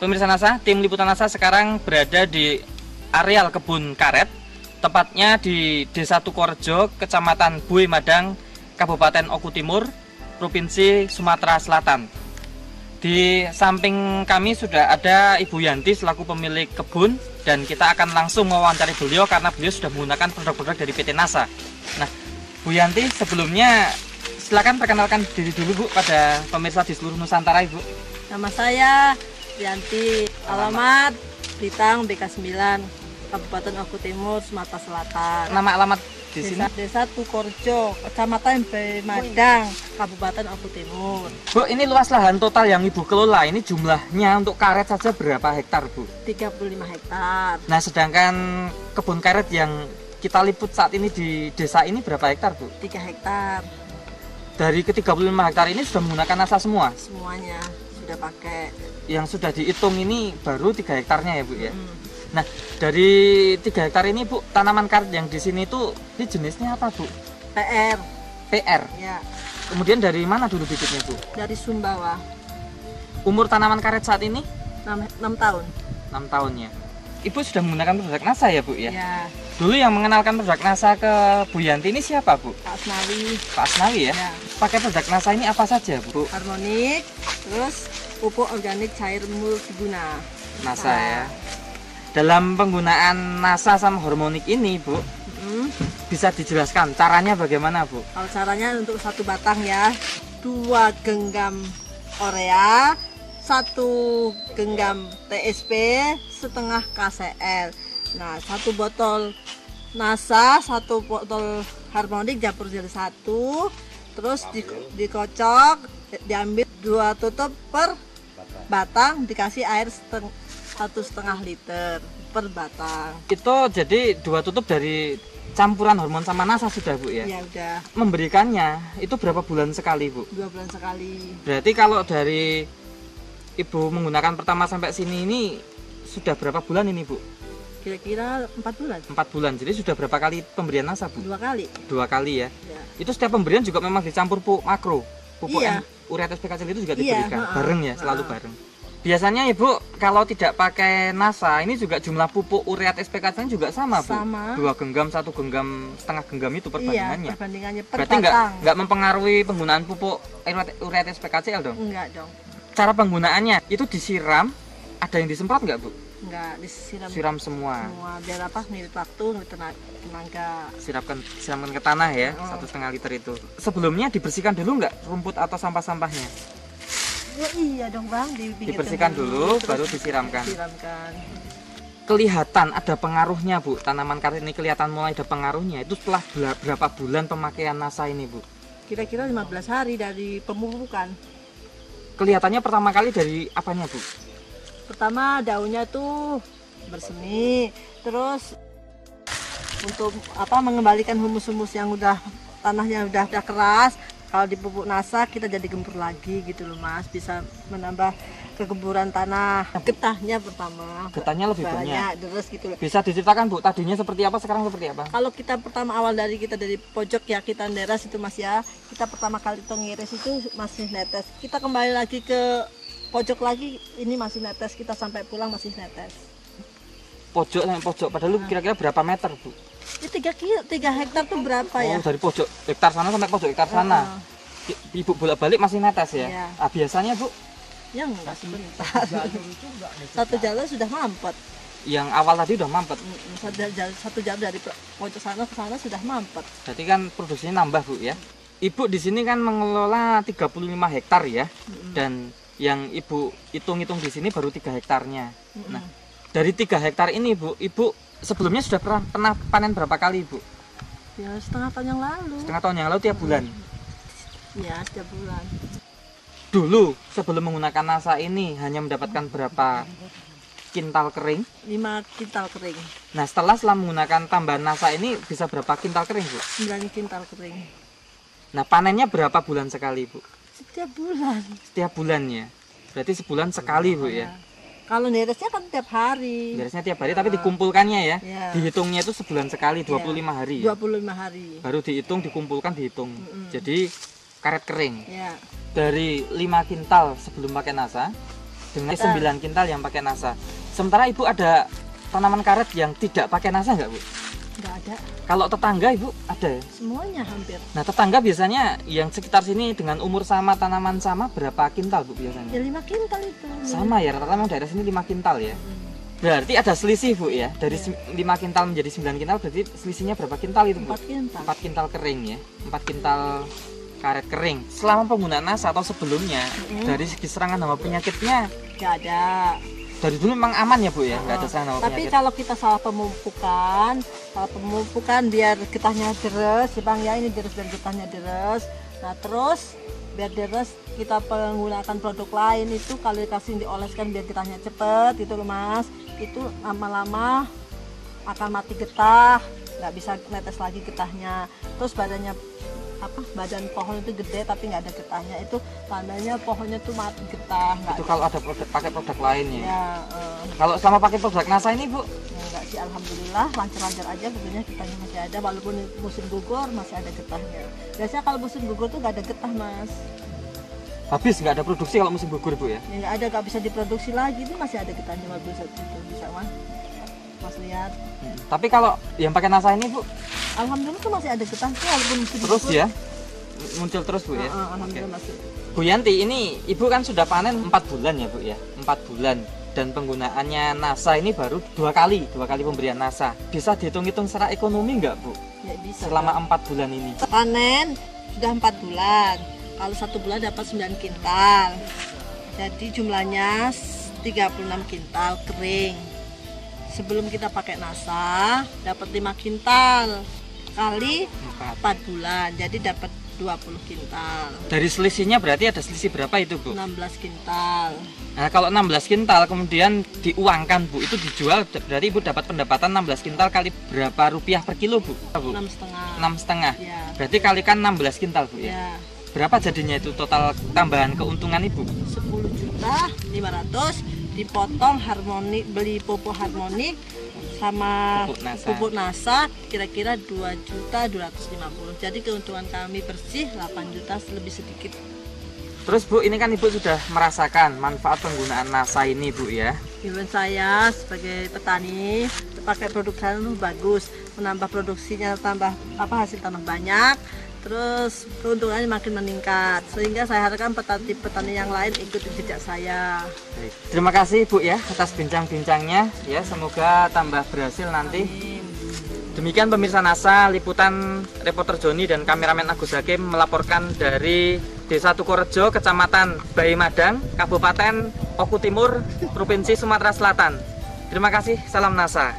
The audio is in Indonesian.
Pemirsa NASA, tim Liputan NASA sekarang berada di areal kebun karet, tepatnya di Desa Tukorejo, Kecamatan Buih Madang, Kabupaten Oku Timur, Provinsi Sumatera Selatan. Di samping kami sudah ada Ibu Yanti selaku pemilik kebun, dan kita akan langsung mewawancari beliau karena beliau sudah menggunakan produk-produk dari PT NASA. Nah, Bu Yanti, sebelumnya silakan perkenalkan diri dulu Bu pada pemirsa di seluruh Nusantara, Ibu. Nama saya Yanti, alamat Blitang BK 9, Kabupaten Oku Timur, Sumatera Selatan. Nama alamat di sini? Desa Tukorejo, Kecamatan Buih Madang, Kabupaten Oku Timur. Bu, ini luas lahan total yang Ibu kelola ini jumlahnya untuk karet saja berapa hektar, Bu? 35 hektar. Nah, sedangkan kebun karet yang kita liput saat ini di desa ini berapa hektar, Bu? 3 hektar. Dari ke 35 hektar ini sudah menggunakan NASA semua? Semuanya sudah pakai. Yang sudah dihitung ini baru 3 hektarnya ya, Bu ya? Nah, dari 3 hektar ini, Bu, tanaman karet yang di sini itu ini jenisnya apa, Bu? PR. PR. Ya. Kemudian dari mana dulu bibitnya, Bu? Dari Sumbawa. Umur tanaman karet saat ini? 6 tahun. 6 tahunnya. Ibu sudah menggunakan produk NASA ya, Bu ya? Ya. Dulu yang mengenalkan produk NASA ke Bu Yanti ini siapa, Bu? Pak Asnawi. Pak Asnawi ya? Ya. Pakai produk NASA ini apa saja, Bu? Harmonik, terus pupuk organik cair multiguna. NASA ya. Dalam penggunaan NASA sama harmonik ini, Bu, bisa dijelaskan caranya bagaimana, Bu? Kalau caranya untuk 1 batang ya, 2 genggam Urea, 1 genggam TSP, setengah KCl. Nah, 1 botol NASA, 1 botol harmonik campur jadi 1, terus dikocok, diambil 2 tutup per batang, dikasih air 1,5 liter per batang. Itu jadi 2 tutup dari campuran hormon sama NASA sudah, Bu ya? Ya udah. Memberikannya itu berapa bulan sekali, Bu? 2 bulan sekali. Berarti kalau dari Ibu menggunakan pertama sampai sini ini sudah berapa bulan ini, Bu? Kira-kira 4 bulan. 4 bulan. Jadi sudah berapa kali pemberian NASA, Bu? 2 kali. 2 kali ya? Ya. Itu setiap pemberian juga memang dicampur pupuk makro. Pupuk Iya. urea SPK itu juga Iya, diberikan bareng ya, selalu Heeh. bareng. Biasanya Ibu kalau tidak pakai NASA ini juga jumlah pupuk urea SPK juga sama, Bu? Sama. 2 genggam, 1 genggam, setengah genggam itu perbandingannya. Iya, perbandingannya per Berarti batang. nggak mempengaruhi penggunaan pupuk urea SPKCL dong? Enggak dong. Cara penggunaannya itu disiram, ada yang disemprot nggak, Bu? Enggak, disiram Siram semua. semua. Biar apa? Ngirit waktu, ngirit tenaga. Siramkan ke tanah ya, 1,5 liter itu. Sebelumnya dibersihkan dulu nggak rumput atau sampah-sampahnya? Oh, iya dong Bang, Dibersihkan dulu, terus baru disiramkan. disiramkan. Kelihatan ada pengaruhnya, Bu. Tanaman karet ini kelihatan mulai ada pengaruhnya. Itu setelah berapa bulan pemakaian NASA ini, Bu? Kira-kira 15 hari dari pemupukan. Kelihatannya pertama kali dari apanya, Bu? Pertama daunnya tuh bersemi, terus untuk apa mengembalikan humus-humus yang udah tanahnya udah keras. Kalau dipupuk NASA kita jadi gembur lagi gitu loh Mas, bisa menambah kegemburan tanah. Getahnya pertama Getahnya lebih banyak. terus gitu loh. Bisa diceritakan, Bu, tadinya seperti apa, sekarang seperti apa? Kalau kita pertama awal dari pojok ya, kita netes itu Mas ya, kita pertama kali itu ngiris itu masih netes, kita kembali lagi ke pojok lagi, ini masih netes, kita sampai pulang masih netes. Pojok sampai pojok, padahal kira-kira berapa meter, Bu? Ini 3 hektar tuh berapa ya? Oh, dari pojok hektar sana sampai pojok hektar sana. Ibu bolak-balik masih netes ya? Iya. Ah, biasanya, Bu? Ya enggak sebentar. 1 jalur sudah mampet. Yang awal tadi udah mampet. Satu jalur dari pojok sana ke sana sudah mampet. Berarti kan produksinya nambah, Bu ya. Ibu di sini kan mengelola 35 hektar ya. Dan yang Ibu hitung-hitung di sini baru 3 hektarnya. Nah, dari 3 hektar ini, Bu, Ibu sebelumnya sudah pernah panen berapa kali, Bu? Ya setengah tahun yang lalu. Setengah tahun yang lalu tiap bulan. Ya setiap bulan. Dulu sebelum menggunakan NASA ini hanya mendapatkan berapa kintal kering? 5 kintal kering. Nah, setelah menggunakan tambahan NASA ini bisa berapa kintal kering, Bu? 9 kintal kering. Nah, panennya berapa bulan sekali, Bu? Setiap bulan. Setiap bulannya. Berarti sebulan sekali, Bu ya. Kalau neresnya kan tiap hari. Neresnya tiap hari, tapi dikumpulkannya ya. Ya. Dihitungnya itu sebulan sekali, 25 hari. 25 hari. Baru dihitung, dikumpulkan, dihitung. Jadi karet kering. Ya. Dari 5 kintal sebelum pakai NASA dengan 9 kintal yang pakai NASA. Sementara Ibu ada tanaman karet yang tidak pakai NASA nggak Bu? Nggak ada. Kalau tetangga Ibu ada ya? Semuanya hampir. Nah tetangga biasanya yang sekitar sini dengan umur sama, tanaman sama, berapa kintal Bu biasanya? Ya 5 kintal itu. Sama ya, rata-rata memang daerah sini 5 kintal ya. Berarti ada selisih Bu ya, dari 5 kintal menjadi 9 kintal, berarti selisihnya berapa kintal itu Bu? 4 kintal. 4 kintal kering ya, 4 kintal karet kering. Selama penggunaan NASA atau sebelumnya, dari segi serangan hama penyakitnya Nggak ada. dari dulu memang aman ya Bu ya, nggak ada serangan hama Tapi penyakit. kalau kita salah pemupukan biar getahnya deres, ya Bang ya, ini deres dan getahnya deres. Nah terus biar deres kita menggunakan produk lain itu kalau dikasih dioleskan biar getahnya cepet gitu loh Mas. Itu lama-lama akan mati getah, nggak bisa netes lagi getahnya. Terus badan pohon itu gede tapi nggak ada getahnya, itu tandanya pohonnya tuh mati getah. Itu kalau ada pakai produk lain ya. Ya, Kalau selama pakai produk NASA ini Bu, ya enggak sih, alhamdulillah lancar-lancar aja, betulnya getahnya masih ada, walaupun musim gugur masih ada getahnya. Biasanya kalau musim gugur tuh nggak ada getah Mas. habis nggak ada produksi kalau musim gugur Bu ya. Ya nggak ada, nggak bisa diproduksi lagi, itu masih ada getahnya bisa Mas lihat. Tapi kalau yang pakai NASA ini Bu, Alhamdulillah tuh masih ada getah tuh walaupun musim terus gugur. ya muncul terus Bu ya. Alhamdulillah masih. Bu Yanti, ini Ibu kan sudah panen 4 bulan ya Bu ya, 4 bulan. Dan penggunaannya NASA ini baru 2 kali pemberian NASA. Bisa dihitung-hitung secara ekonomi nggak Bu? Ya bisa. Selama 4 bulan ini. Panen sudah 4 bulan. Kalau 1 bulan dapat 9 kintal. Jadi jumlahnya 36 kintal kering. Sebelum kita pakai NASA dapat 5 kintal kali 4 bulan. Jadi dapat 20 kintal. Dari selisihnya berarti ada selisih berapa itu Bu? 16 kintal. Nah kalau 16 kintal kemudian diuangkan Bu, itu dijual berarti Ibu dapat pendapatan 16 kintal kali berapa rupiah per kilo Bu? 6,5. 6,5. Ya. Berarti kalikan 16 kintal Bu ya. Ya. Berapa jadinya itu total tambahan keuntungan Ibu? 10.500.000 dipotong beli pupuk harmonik sama pupuk NASA kira-kira 2.250.000. Jadi keuntungan kami bersih 8 juta lebih sedikit. Terus Bu, ini kan Ibu sudah merasakan manfaat penggunaan NASA ini Bu ya. Gimana saya sebagai petani pakai produk saya itu bagus, menambah produksinya, hasil tambah banyak, terus keuntungannya makin meningkat, sehingga saya harapkan petani yang lain ikuti jejak saya. Baik. Terima kasih Bu ya atas bincang-bincangnya ya, semoga tambah berhasil nanti. Amin. Demikian pemirsa NASA, liputan reporter Joni dan kameramen Agus Hakim melaporkan dari Desa Tukorejo, Kecamatan Bayi Madang, Kabupaten Oku Timur, Provinsi Sumatera Selatan. Terima kasih, salam NASA.